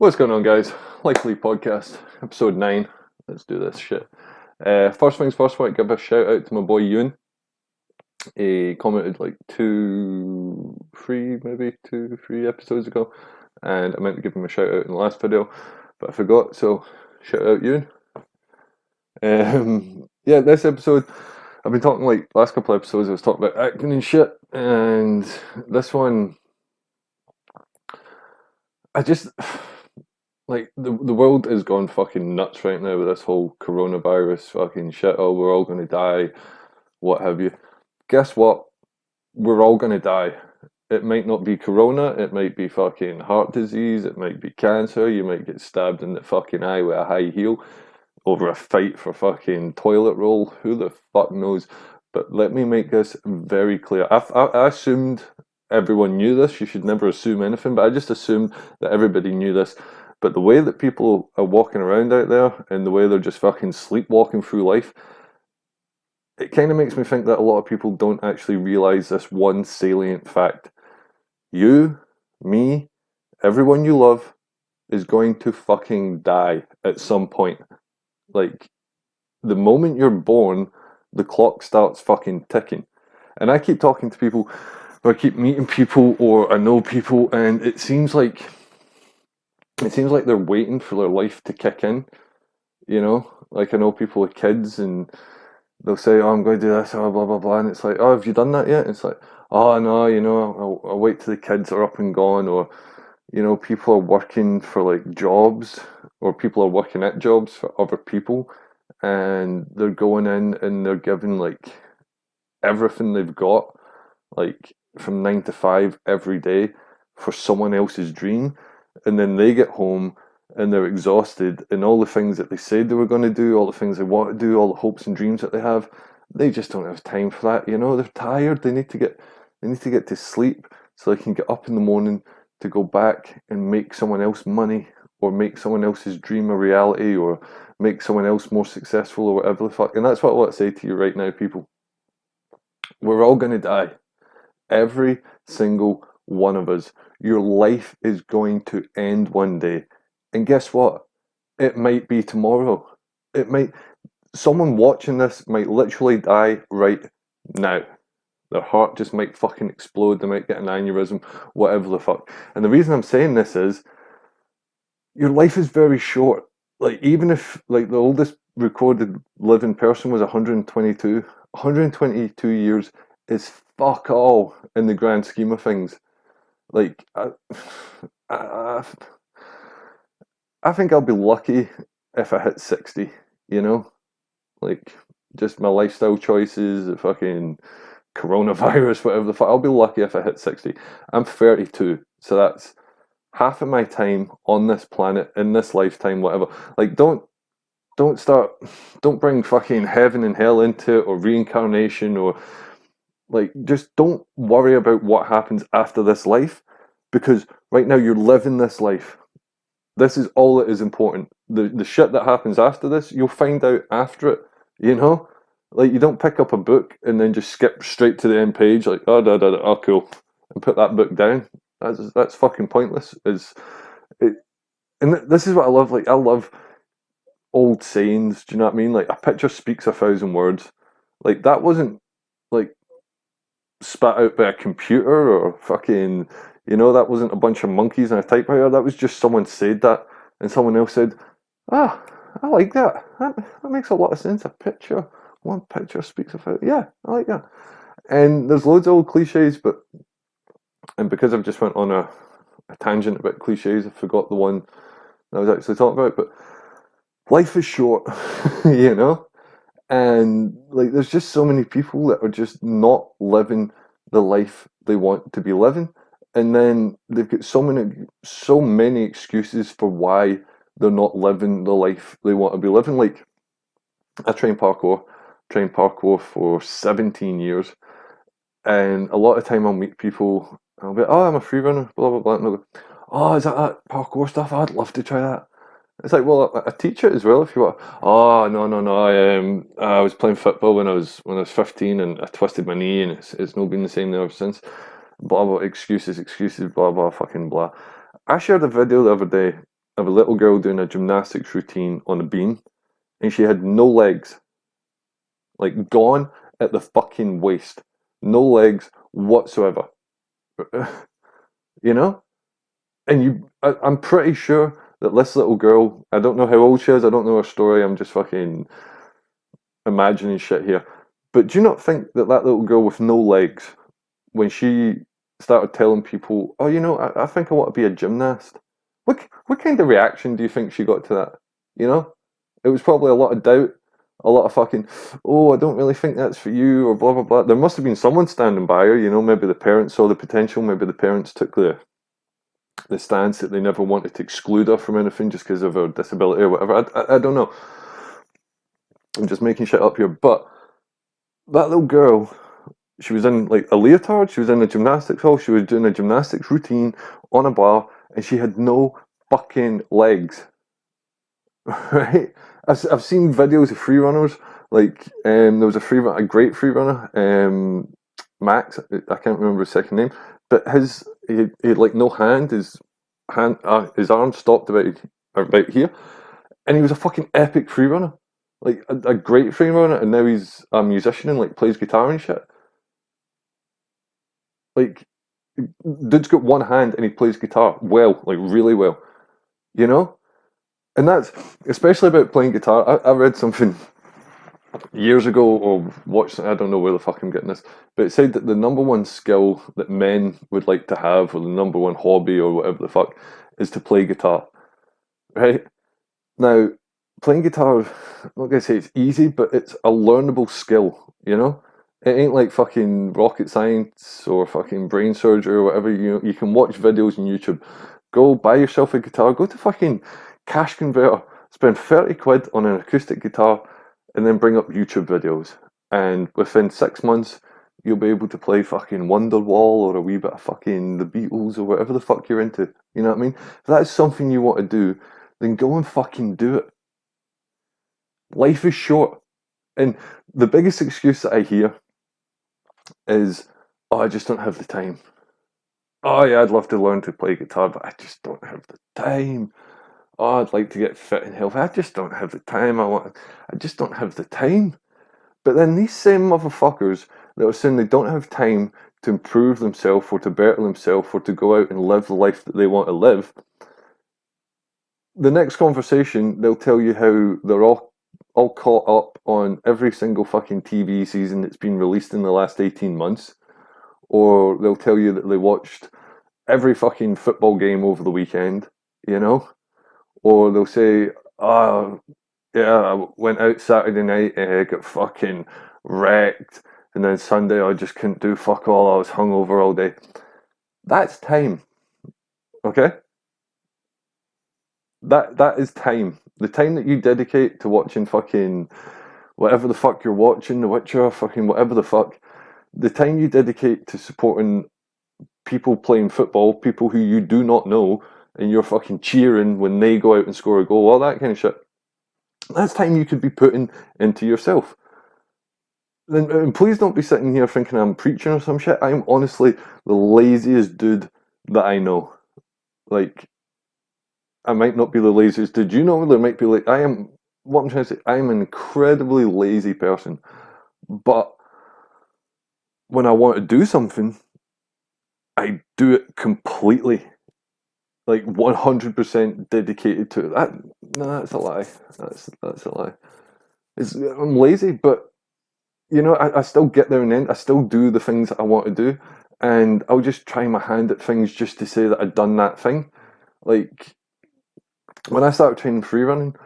What's going on, guys? Likely Podcast, episode 9. Let's do this shit. First things first, I want to give a shout out to my boy Ewan. He commented like two, three episodes ago, and I meant to give him a shout out in the last video, but I forgot, so shout out Ewan. Yeah, this episode, I've been talking like last couple of episodes, I was talking about acting and shit, and this one, I just. Like, the world is gone fucking nuts right now with this whole coronavirus fucking shit. Oh, we're all gonna die, what have you. Guess what? We're all gonna die. It might not be corona, it might be fucking heart disease, it might be cancer, you might get stabbed in the fucking eye with a high heel over a fight for fucking toilet roll. Who the fuck knows? But let me make this very clear. I assumed everyone knew this. You should never assume anything, but I just assumed that everybody knew this. But the way that people are walking around out there and the way they're just fucking sleepwalking through life, it kind of makes me think that a lot of people don't actually realize this one salient fact. You, me, everyone you love is going to fucking die at some point. Like, the moment you're born, the clock starts fucking ticking. And I keep talking to people, or I keep meeting people, or I know people, and it seems like they're waiting for their life to kick in, you know? Like, I know people with kids and they'll say, oh, I'm going to do this, oh, blah, blah, blah. And it's like, oh, have you done that yet? And it's like, oh, no, I'll wait till the kids are up and gone. Or, people are working for like jobs, or people are working at jobs for other people. And they're going in and they're giving like everything they've got, like from 9 to 5 every day for someone else's dream. And then they get home and they're exhausted, and all the things that they said they were going to do, all the things they want to do, all the hopes and dreams that they have, they just don't have time for that. They're tired. They need to get to sleep so they can get up in the morning to go back and make someone else money, or make someone else's dream a reality, or make someone else more successful, or whatever the fuck. And that's what I want to say to you right now, people. We're all going to die. Every single one of us. Your life is going to end one day. And guess what? It might be tomorrow. Someone watching this might literally die right now. Their heart just might fucking explode. They might get an aneurysm, whatever the fuck. And the reason I'm saying this is, your life is very short. Like, even if, like, the oldest recorded living person was 122, 122 years is fuck all in the grand scheme of things. Like, I, I think I'll be lucky if I hit 60, Like, just my lifestyle choices, the fucking coronavirus, whatever the fuck. I'll be lucky if I hit 60. I'm 32, so that's half of my time on this planet, in this lifetime, whatever. Like, don't bring fucking heaven and hell into it, or reincarnation, or like, just don't worry about what happens after this life, because right now you're living this life. This is all that is important. The shit that happens after this, you'll find out after it, Like, you don't pick up a book and then just skip straight to the end page, like, oh, oh, cool, and put that book down. That's fucking pointless. And this is what I love. Like, I love old sayings. Do you know what I mean? Like, a picture speaks 1,000 words. Like, that wasn't like spat out by a computer, or fucking, that wasn't a bunch of monkeys in a typewriter. That was just someone said that, and someone else said, ah, I like that. That makes a lot of sense. One picture speaks of it. Yeah, I like that. And there's loads of old cliches, and because I've just went on a tangent about cliches, I forgot the one that I was actually talking about. But life is short, And like, there's just so many people that are just not living the life they want to be living, and then they've got so many excuses for why they're not living the life they want to be living. Like, I trained parkour for 17 years, and a lot of time I'll meet people, and I'll be, oh, I'm a free runner, blah blah blah, and they'll go, oh, is that parkour stuff? I'd love to try that. It's like, well, I teach it as well if you want. Oh, no, no, no. I was playing football when I was 15, and I twisted my knee, and it's not been the same ever since. Blah blah, excuses, blah blah, fucking blah. I shared a video the other day of a little girl doing a gymnastics routine on a beam, and she had no legs, like gone at the fucking waist, no legs whatsoever. You know, and I'm pretty sure that this little girl, I don't know how old she is, I don't know her story, I'm just fucking imagining shit here. But do you not think that that little girl with no legs, when she started telling people, "Oh, I think I want to be a gymnast," what kind of reaction do you think she got to that? You know, it was probably a lot of doubt, a lot of fucking, "Oh, I don't really think that's for you," or blah blah blah. There must have been someone standing by her. Maybe the parents saw the potential. Maybe the parents took the stance that they never wanted to exclude her from anything just because of her disability or whatever. I don't know. I'm just making shit up here, but that little girl, she was in like a leotard. She was in a gymnastics hall. She was doing a gymnastics routine on a bar, and she had no fucking legs. Right? I've seen videos of free runners. Like there was a great free runner, Max. I can't remember his second name, but he had like no hand. His arm stopped about here, and he was a fucking epic free runner, like a great free runner. And now he's a musician and like plays guitar and shit. Like, dude's got one hand and he plays guitar well, like really well, you know? And that's especially about playing guitar. I read something years ago or watched, I don't know where the fuck I'm getting this, but it said that the number one skill that men would like to have, or the number one hobby or whatever the fuck, is to play guitar, right? Now, playing guitar, I'm not gonna say it's easy, but it's a learnable skill, you know? It ain't like fucking rocket science or fucking brain surgery or whatever. You can watch videos on YouTube. Go buy yourself a guitar, go to fucking Cash Converter, spend 30 quid on an acoustic guitar, and then bring up YouTube videos. And within 6 months, you'll be able to play fucking Wonderwall or a wee bit of fucking the Beatles or whatever the fuck you're into. You know what I mean? If that's something you want to do, then go and fucking do it. Life is short. And the biggest excuse that I hear is, "Oh, I just don't have the time. Oh, yeah, I'd love to learn to play guitar, but I just don't have the time. Oh, I'd like to get fit and healthy. I just don't have the time. I just don't have the time." But then these same motherfuckers that are saying they don't have time to improve themselves or to better themselves or to go out and live the life that they want to live, the next conversation they'll tell you how they're all caught up on every single fucking TV season that's been released in the last 18 months, or they'll tell you that they watched every fucking football game over the weekend, you know? Or they'll say, "Oh, yeah, I went out Saturday night and I got fucking wrecked, and then Sunday I just couldn't do fuck all, I was hungover all day." That's time, okay? That is time. The time that you dedicate to watching fucking whatever the fuck you're watching, The Witcher, fucking whatever the fuck, the time you dedicate to supporting people playing football, people who you do not know, and you're fucking cheering when they go out and score a goal, all that kind of shit. That's time you could be putting into yourself. And please don't be sitting here thinking I'm preaching or some shit. I'm honestly the laziest dude that I know. Like, I might not be the laziest dude. You know, there might be like, what I'm trying to say, I'm an incredibly lazy person. But when I want to do something, I do it completely, like 100% dedicated to it. No, that's a lie. That's a lie. I'm lazy, but I still get there and then I still do the things that I want to do, and I'll just try my hand at things just to say that I've done that thing. Like when I started training free running,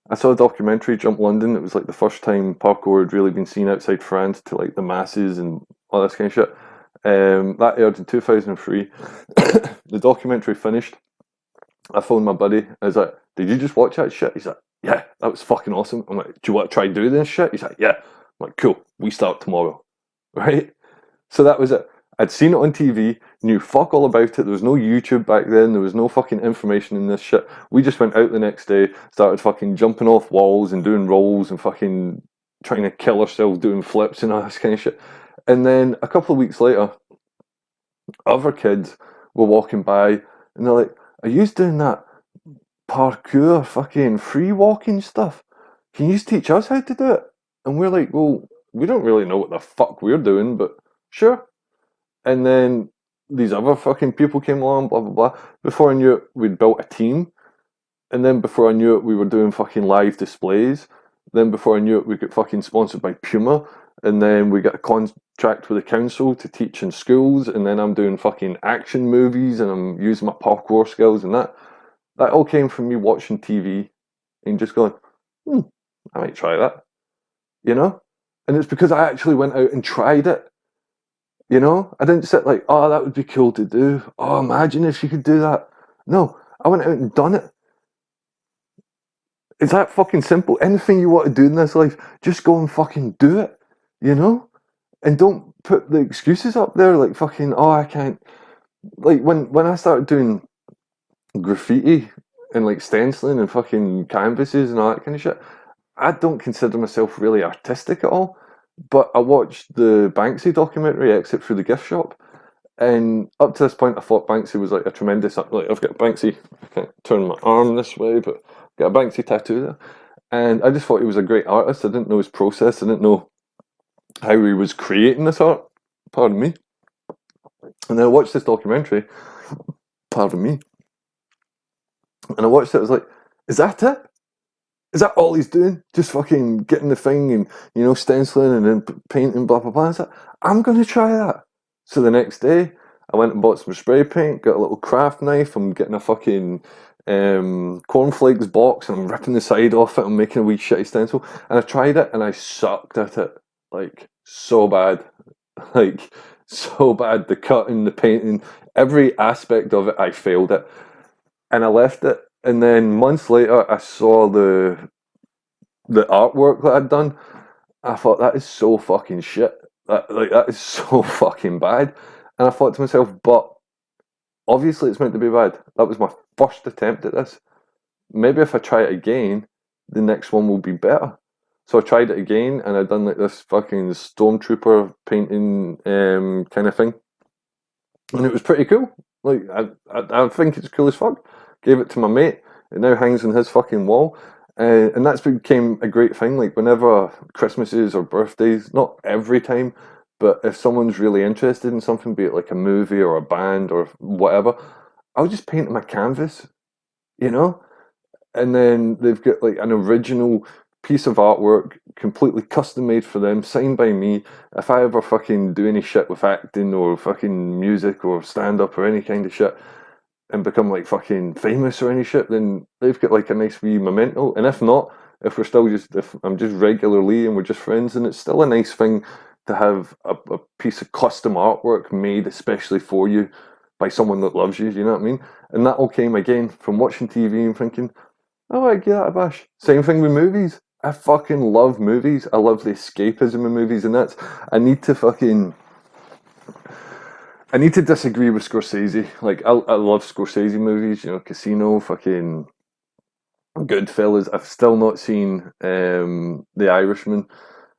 I saw a documentary, Jump London. It was like the first time parkour had really been seen outside France to like the masses and all this kind of shit. That aired in 2003. The documentary finished. I phoned my buddy. I was like, "Did you just watch that shit?" He's like, "Yeah, that was fucking awesome." I'm like, "Do you want to try doing this shit?" He's like, "Yeah." I'm like, "Cool, we start tomorrow." Right? So that was it. I'd seen it on TV, knew fuck all about it. There was no YouTube back then. There was no fucking information in this shit. We just went out the next day, started fucking jumping off walls and doing rolls and fucking trying to kill ourselves doing flips and all this kind of shit. And then a couple of weeks later, other kids were walking by and they're like, "Are you doing that parkour, fucking free walking stuff. Can you just teach us how to do it? And we're like, well, we don't really know what the fuck we're doing, but sure. And then these other fucking people came along, blah, blah, blah. Before I knew it, we'd built a team. And then before I knew it, we were doing fucking live displays. Then before I knew it, we got fucking sponsored by Puma. And then we got a contract with the council to teach in schools. And then I'm doing fucking action movies and I'm using my parkour skills and that. That all came from me watching TV and just going, I might try that, you know? And it's because I actually went out and tried it, you know? I didn't sit like, oh, that would be cool to do. Oh, imagine if you could do that. No, I went out and done it. It's that fucking simple. Anything you want to do in this life, just go and fucking do it, you know? And don't put the excuses up there like fucking, oh, I can't. Like when I started doing graffiti and like stenciling and fucking canvases and all that kind of shit, I don't consider myself really artistic at all. But I watched the Banksy documentary, Exit Through the Gift Shop, and up to this point I thought Banksy was like a tremendous, like I've got Banksy, I can't turn my arm this way, but I've got a Banksy tattoo there. And I just thought he was a great artist. I didn't know his process, I didn't know how he was creating this art, pardon me. And then I watched this documentary, pardon me, and I watched it, I was like, is that it? Is that all he's doing? Just fucking getting the thing and, you know, stenciling and then painting, blah, blah, blah. I was like, I'm going to try that. So the next day, I went and bought some spray paint, got a little craft knife, I'm getting a fucking cornflakes box and I'm ripping the side off it and making a wee shitty stencil. And I tried it and I sucked at it. Like, so bad. Like, so bad. The cutting, the painting, every aspect of it, I failed it. And I left it. And then months later, I saw the artwork that I'd done. I thought, that is so fucking shit. That is so fucking bad. And I thought to myself, but obviously it's meant to be bad. That was my first attempt at this. Maybe if I try it again, the next one will be better. So I tried it again, and I'd done like this fucking stormtrooper painting kind of thing, and it was pretty cool. Like I think it's cool as fuck. Gave it to my mate. It now hangs on his fucking wall. And that's became a great thing. Like whenever Christmases or birthdays, not every time, but if someone's really interested in something, be it like a movie or a band or whatever, I'll just paint them a canvas, you know? And then they've got like an original piece of artwork, completely custom made for them, signed by me. If I ever fucking do any shit with acting or fucking music or stand up or any kind of shit, and become like fucking famous or any shit, then they've got like a nice wee memento. And if not, if I'm just regular Lee and we're just friends, then it's still a nice thing to have a piece of custom artwork made especially for you by someone that loves you, you know what I mean? And that all came again from watching TV and thinking, oh, I'd give that a bash. Same thing with movies. I fucking love movies. I love the escapism in movies, and I need to disagree with Scorsese. Like, I love Scorsese movies, you know, Casino, fucking Goodfellas. I've still not seen The Irishman.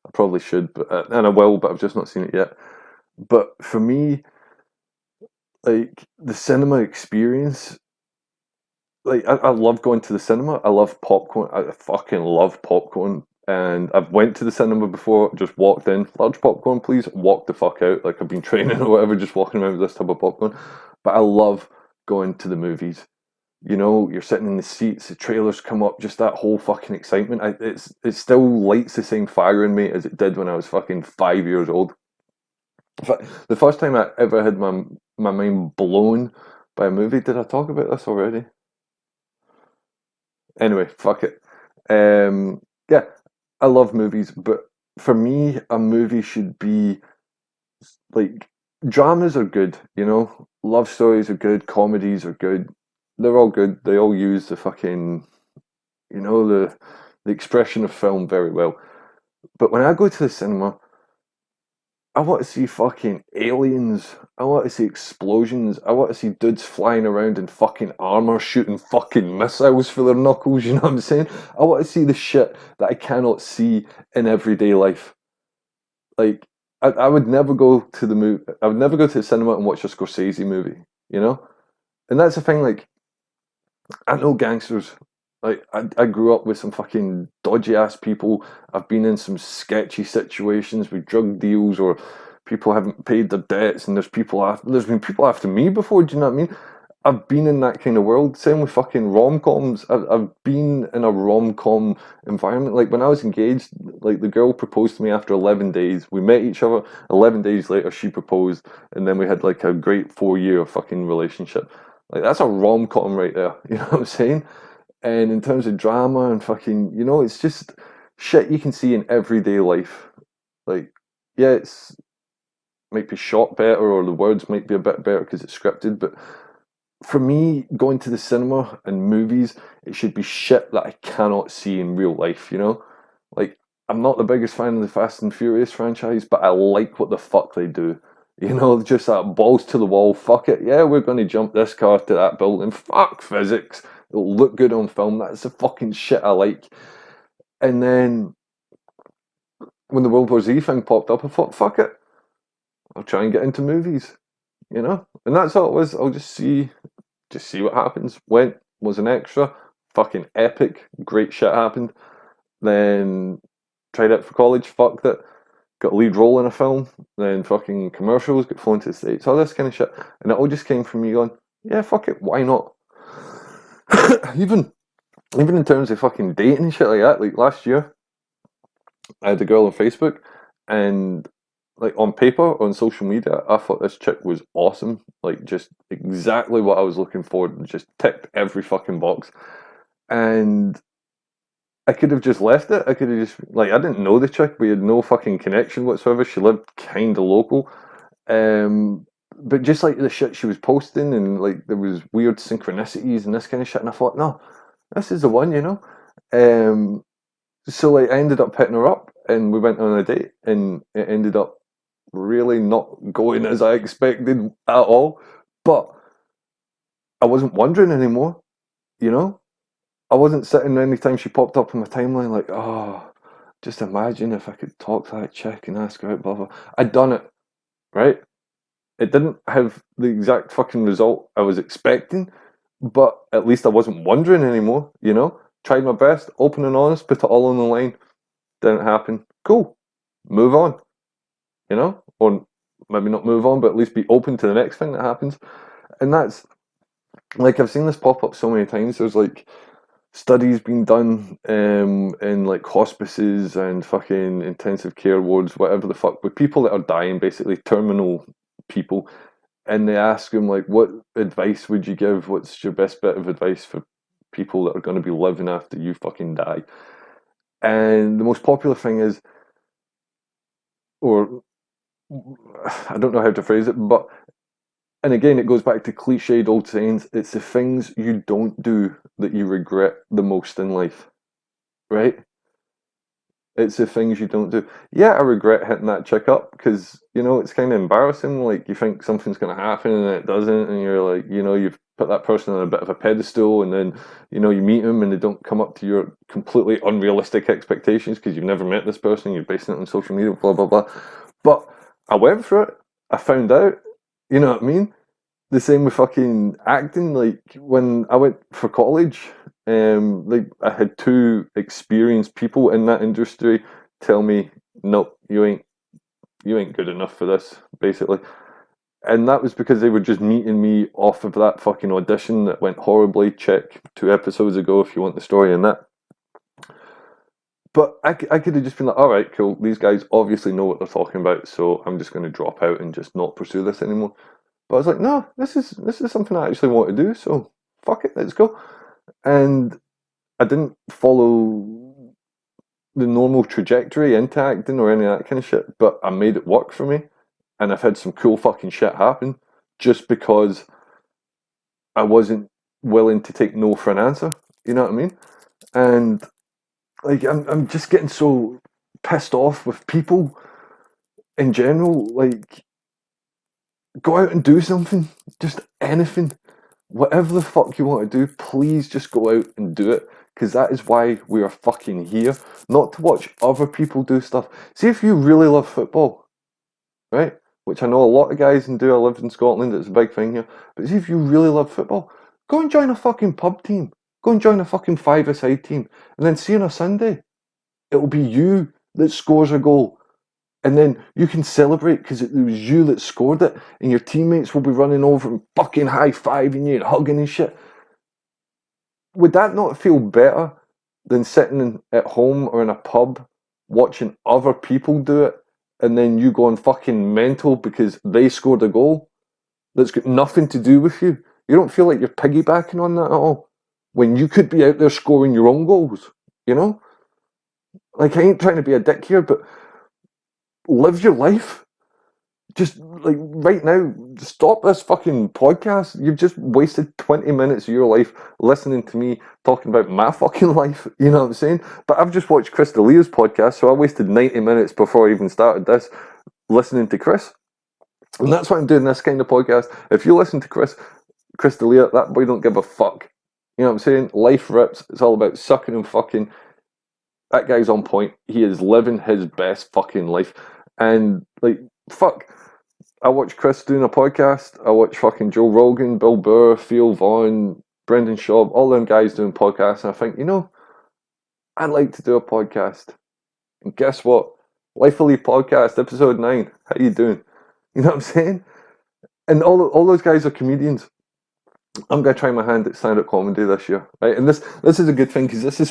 I probably should, and I will, but I've just not seen it yet. But for me, like, the cinema experience, like, I love going to the cinema. I love popcorn. I fucking love popcorn. And I've went to the cinema before, just walked in, large popcorn please, walked the fuck out, like I've been training or whatever, just walking around with this type of popcorn. But I love going to the movies. You know, you're sitting in the seats, the trailers come up, just that whole fucking excitement. It still lights the same fire in me as it did when I was fucking 5 years old. In fact, the first time I ever had my mind blown by a movie, did I talk about this already? Anyway, fuck it. Yeah, I love movies, but for me, a movie should be like, dramas are good, you know, love stories are good, comedies are good. They're all good. They all use the fucking, you know, the expression of film very well. But when I go to the cinema, I want to see fucking aliens. I want to see explosions. I want to see dudes flying around in fucking armor, shooting fucking missiles for their knuckles. You know what I'm saying? I want to see the shit that I cannot see in everyday life. Like, I would never go to the movie. I would never go to the cinema and watch a Scorsese movie. You know, and that's the thing. Like, I know gangsters. Like I grew up with some fucking dodgy ass people. I've been in some sketchy situations with drug deals or people haven't paid their debts, and there's been people after me before. Do you know what I mean? I've been in that kind of world. Same with fucking rom coms. I've been in a rom com environment. Like when I was engaged, like the girl proposed to me after 11 days. We met each other. 11 days later, she proposed, and then we had like a great 4 year fucking relationship. Like that's a rom com right there. You know what I'm saying? And in terms of drama and fucking, it's just shit you can see in everyday life. Like, yeah, it's might be shot better or the words might be a bit better because it's scripted, but for me, going to the cinema and movies, it should be shit that I cannot see in real life, you know? Like, I'm not the biggest fan of the Fast and Furious franchise, but I like what the fuck they do. You know, just that balls to the wall, fuck it, yeah, we're going to jump this car to that building, fuck physics, it'll look good on film, that's the fucking shit I like. And then when the World War Z thing popped up, I thought, fuck it, I'll try and get into movies, you know? And that's all it was, I'll just see what happens. Went, was an extra, fucking epic, great shit happened. Then tried it for college, fucked it, got a lead role in a film, then fucking commercials, got flown to the States, all this kind of shit. And it all just came from me going, yeah, fuck it, why not? even even in terms of fucking dating and shit like that, like last year, I had a girl on Facebook and like on paper, on social media, I thought this chick was awesome. Like just exactly what I was looking for, just ticked every fucking box. And I could have just left it. I could have just like I didn't know the chick. We had no fucking connection whatsoever. She lived kind of local, but just like the shit she was posting, and like there was weird synchronicities and this kind of shit. And I thought, no, this is the one, you know. Um, so like I ended up picking her up, and we went on a date, and it ended up really not going as I expected at all. But I wasn't wondering anymore, you know. I wasn't sitting anytime she popped up on my timeline like, oh, just imagine if I could talk to that chick and ask her out, blah, blah. I'd done it, right? It didn't have the exact fucking result I was expecting, but at least I wasn't wondering anymore, you know? Tried my best, open and honest, put it all on the line. Didn't happen. Cool. Move on, you know? Or maybe not move on, but at least be open to the next thing that happens. And that's, like, I've seen this pop up so many times. There's like, studies being done in like hospices and fucking intensive care wards, whatever the fuck, with people that are dying, basically terminal people, and they ask them like, "What advice would you give? What's your best bit of advice for people that are going to be living after you fucking die?" And the most popular thing is, or I don't know how to phrase it, but and again, it goes back to cliched old sayings. It's the things you don't do that you regret the most in life, right? It's the things you don't do. Yeah, I regret hitting that chick up because, it's kind of embarrassing. Like, you think something's going to happen and it doesn't, and you're like, you've put that person on a bit of a pedestal, and then, you meet them and they don't come up to your completely unrealistic expectations because you've never met this person, you're basing it on social media, blah, blah, blah. But I went for it. I found out, you know what I mean? The same with fucking acting. Like when I went for college, like I had two experienced people in that industry tell me, "Nope, you ain't good enough for this," basically. And that was because they were just meeting me off of that fucking audition that went horribly. Check 2 episodes ago if you want the story in that. But I could have just been like, all right, cool. These guys obviously know what they're talking about, so I'm just going to drop out and just not pursue this anymore. But I was like, no, this is something I actually want to do, so fuck it, let's go. And I didn't follow the normal trajectory into acting or any of that kind of shit, but I made it work for me, and I've had some cool fucking shit happen just because I wasn't willing to take no for an answer. You know what I mean? And like I'm just getting so pissed off with people in general. Like, go out and do something, just anything. Whatever the fuck you want to do, please just go out and do it. Because that is why we are fucking here. Not to watch other people do stuff. See, if you really love football, right? Which I know a lot of guys can do. I lived in Scotland, it's a big thing here. But see, if you really love football, go and join a fucking pub team. Go and join a fucking five-a-side team. And then see on a Sunday, it'll be you that scores a goal. And then you can celebrate because it was you that scored it. And your teammates will be running over and fucking high-fiving you and hugging and shit. Would that not feel better than sitting at home or in a pub watching other people do it and then you going fucking mental because they scored a goal that's got nothing to do with you? You don't feel like you're piggybacking on that at all when you could be out there scoring your own goals, you know? Like, I ain't trying to be a dick here, but live your life. Just like right now, stop this fucking podcast. You've just wasted 20 minutes of your life listening to me talking about my fucking life. You know what I'm saying? But I've just watched Chris D'Elia's podcast, so I wasted 90 minutes before I even started this listening to Chris. And that's why I'm doing this kind of podcast. If you listen to Chris D'Elia, that boy don't give a fuck. You know what I'm saying? Life rips. It's all about sucking and fucking. That guy's on point. He is living his best fucking life. And like, fuck. I watch Chris doing a podcast. I watch fucking Joe Rogan, Bill Burr, Theo Vaughn, Brendan Schaub, all them guys doing podcasts. And I think, you know, I'd like to do a podcast. And guess what? Life Elite Podcast, episode 9. How you doing? You know what I'm saying? And all those guys are comedians. I'm gonna try my hand at stand-up comedy this year, right? And this is a good thing because this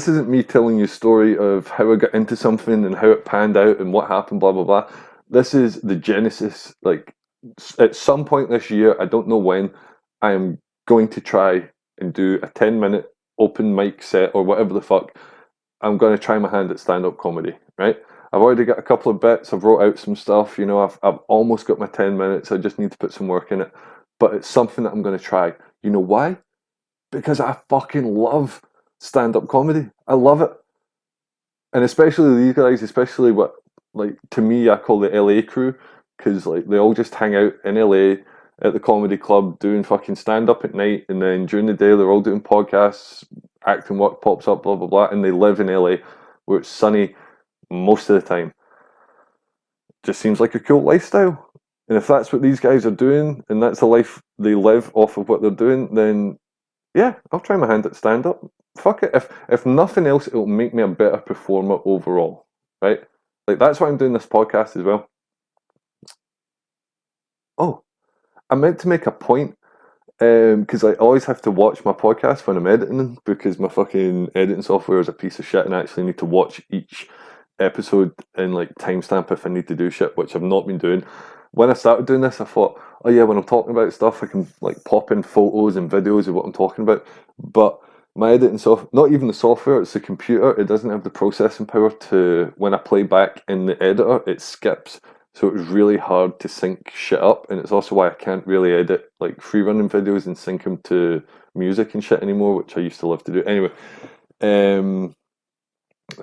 isn't me telling you a story of how I got into something and how it panned out and what happened, blah blah blah. This is the genesis. Like at some point this year, I don't know when, I am going to try and do a 10-minute open mic set or whatever the fuck. I'm going to try my hand at stand-up comedy, right? I've already got a couple of bits. I've wrote out some stuff. You know, I've almost got my 10 minutes. I just need to put some work in it. But it's something that I'm going to try. You know why? Because I fucking love stand-up comedy. I love it. And especially these guys, especially what, like, to me, I call the LA crew, because, like, they all just hang out in LA at the comedy club doing fucking stand-up at night, and then during the day, they're all doing podcasts, acting work pops up, blah, blah, blah, and they live in LA, where it's sunny most of the time. Just seems like a cool lifestyle. And if that's what these guys are doing, and that's the life they live off of what they're doing, then yeah, I'll try my hand at stand up. Fuck it. If nothing else, it'll make me a better performer overall. Right? Like that's why I'm doing this podcast as well. Oh, I meant to make a point because I always have to watch my podcast when I'm editing because my fucking editing software is a piece of shit and I actually need to watch each episode and like timestamp if I need to do shit, which I've not been doing. When I started doing this, I thought, oh yeah, when I'm talking about stuff, I can like pop in photos and videos of what I'm talking about. But my editing software, not even the software, it's the computer. It doesn't have the processing power to, when I play back in the editor, it skips. So it was really hard to sync shit up. And it's also why I can't really edit like freerunning videos and sync them to music and shit anymore, which I used to love to do. Anyway,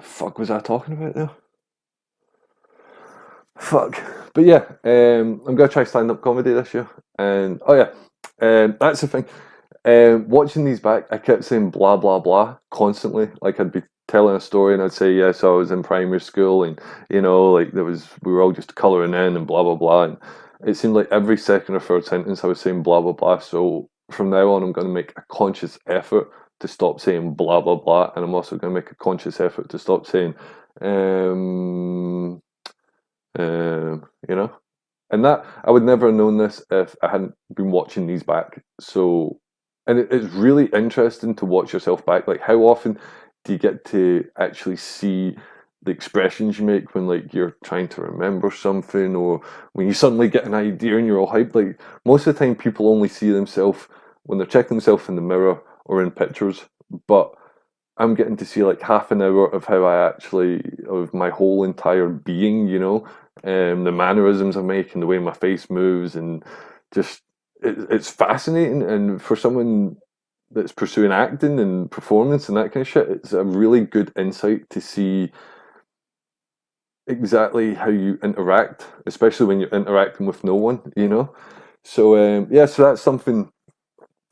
fuck was I talking about there? Fuck. But yeah, I'm gonna try stand-up comedy this year, and oh yeah, that's the thing. Watching these back, I kept saying blah blah blah constantly. Like I'd be telling a story and I'd say, yeah, so I was in primary school, and you know, like we were all just colouring in and blah blah blah. And it seemed like every second or third sentence I was saying blah blah blah. So from now on, I'm going to make a conscious effort to stop saying blah blah blah, and I'm also going to make a conscious effort to stop saying you know, and that I would never have known this if I hadn't been watching these back. So, and it's really interesting to watch yourself back. Like, how often do you get to actually see the expressions you make when, like, you're trying to remember something, or when you suddenly get an idea and you're all hyped? Like, most of the time, people only see themselves when they're checking themselves in the mirror or in pictures, but I'm getting to see like half an hour of how I actually, of my whole entire being, you know, the mannerisms I make and the way my face moves, and just it's fascinating. And for someone that's pursuing acting and performance and that kind of shit, it's a really good insight to see exactly how you interact, especially when you're interacting with no one, you know. So yeah, so that's something,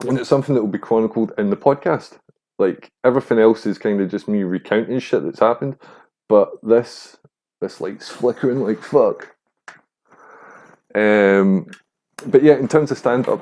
and it's something that will be chronicled in the podcast. Like everything else is kind of just me recounting shit that's happened, but this light's flickering like fuck. But yeah, in terms of stand up,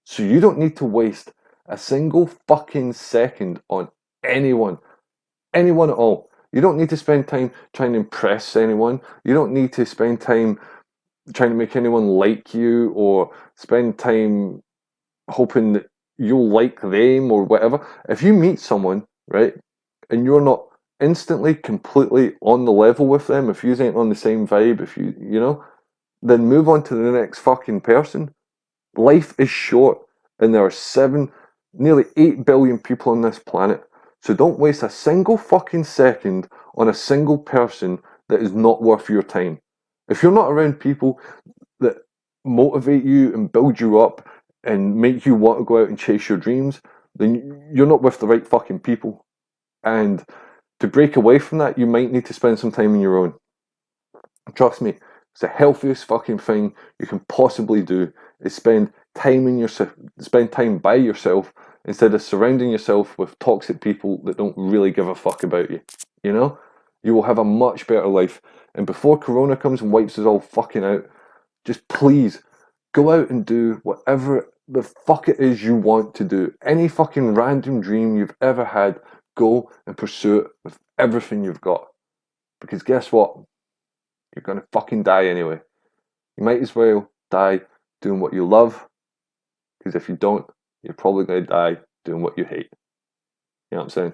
So you don't need to waste a single fucking second on anyone. Anyone at all. You don't need to spend time trying to impress anyone. You don't need to spend time trying to make anyone like you or spend time hoping that you'll like them or whatever. If you meet someone, right, and you're not instantly completely on the level with them, if you ain't on the same vibe, if you know, then move on to the next fucking person. Life is short, and there are nearly 8 billion people on this planet. So don't waste a single fucking second on a single person that is not worth your time. If you're not around people that motivate you and build you up and make you want to go out and chase your dreams, then you're not with the right fucking people. And to break away from that, you might need to spend some time on your own. Trust me, it's the healthiest fucking thing you can possibly do is spend time by yourself instead of surrounding yourself with toxic people that don't really give a fuck about you. You know? You will have a much better life. And before Corona comes and wipes us all fucking out, just please go out and do whatever the fuck it is you want to do. Any fucking random dream you've ever had, go and pursue it with everything you've got. Because guess what? You're gonna fucking die anyway. You might as well die doing what you love, because if you don't, you're probably gonna die doing what you hate. You know what I'm saying?